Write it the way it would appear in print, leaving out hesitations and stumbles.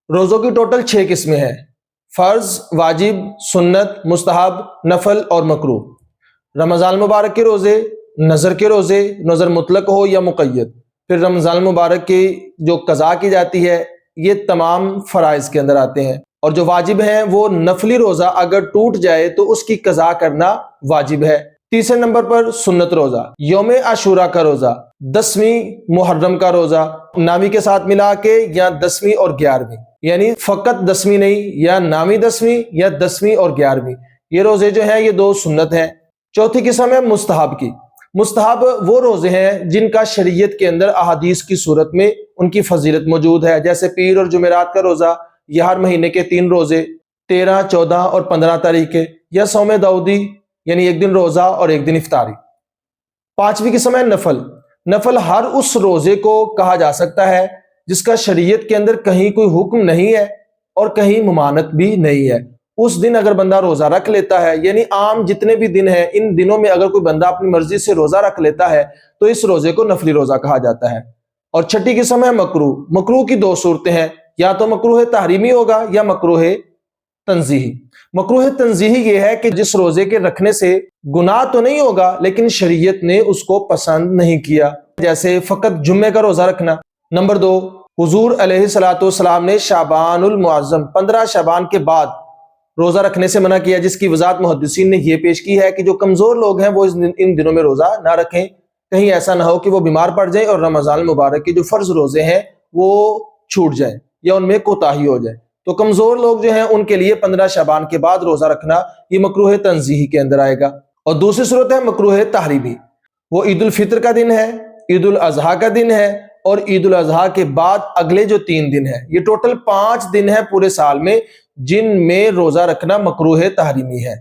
روزوں کی ٹوٹل 6 قسمیں ہیں: فرض، واجب، سنت، مستحب، نفل اور مکروہ۔ رمضان مبارک کے روزے، نذر کے روزے، نذر مطلق ہو یا مقید، پھر رمضان مبارک کی جو قضا کی جاتی ہے، یہ تمام فرائض کے اندر آتے ہیں۔ اور جو واجب ہیں وہ نفلی روزہ اگر ٹوٹ جائے تو اس کی قضا کرنا واجب ہے۔ تیسرے نمبر پر سنت روزہ، یوم عاشوراء کا روزہ، 10ویں محرم کا روزہ نامی کے ساتھ ملا کے، یا 10ویں اور 11ویں، یعنی فقط 10ویں نہیں، یا نامی 10ویں یا 10ویں اور 11ویں، یہ روزے جو ہیں یہ 2 سنت ہیں۔ چوتھی قسم ہے مستحب کی۔ مستحب وہ روزے ہیں جن کا شریعت کے اندر احادیث کی صورت میں ان کی فضیلت موجود ہے، جیسے پیر اور جمعرات کا روزہ، یہ ہر مہینے کے 3 روزے 13، 14 اور 15 تاریخ کے، یا صوم داؤدی یعنی 1 دن روزہ اور 1 دن افطاری۔ پانچویں قسم ہے نفل۔ نفل ہر اس روزے کو کہا جا سکتا ہے جس کا شریعت کے اندر کہیں کوئی حکم نہیں ہے اور کہیں ممانعت بھی نہیں ہے۔ اس دن اگر بندہ روزہ رکھ لیتا ہے، یعنی عام جتنے بھی دن ہیں ان دنوں میں اگر کوئی بندہ اپنی مرضی سے روزہ رکھ لیتا ہے تو اس روزے کو نفلی روزہ کہا جاتا ہے۔ اور چھٹی قسم ہے مکروہ۔ مکروہ کی 2 صورتیں ہیں، یا تو مکروہ تحریمی ہوگا یا مکروہ تنزیہی۔ مکروہ تنزیہی یہ ہے کہ جس روزے کے رکھنے سے گناہ تو نہیں ہوگا لیکن شریعت نے اس کو پسند نہیں کیا، جیسے فقط جمعے کا روزہ رکھنا۔ نمبر 2، حضور علیہ الصلوۃ والسلام نے شعبان المعظم 15 شعبان کے بعد روزہ رکھنے سے منع کیا، جس کی وضاحت محدثین نے یہ پیش کی ہے کہ جو کمزور لوگ ہیں وہ ان دنوں میں روزہ نہ رکھیں، کہیں ایسا نہ ہو کہ وہ بیمار پڑ جائیں اور رمضان المبارک کے جو فرض روزے ہیں وہ چھوٹ جائیں یا ان میں کوتاہی ہو جائے۔ تو کمزور لوگ جو ہیں ان کے لیے 15 شعبان کے بعد روزہ رکھنا یہ مکروہ تنزیہی کے اندر آئے گا۔ اور دوسری صورت ہے مکروہ تحریمی، وہ عید الفطر کا دن ہے، عید الاضحیٰ کا دن ہے، اور عید الاضحیٰ کے بعد اگلے جو 3 دن ہیں، یہ ٹوٹل 5 دن ہیں پورے سال میں جن میں روزہ رکھنا مکروہ تحریمی ہے۔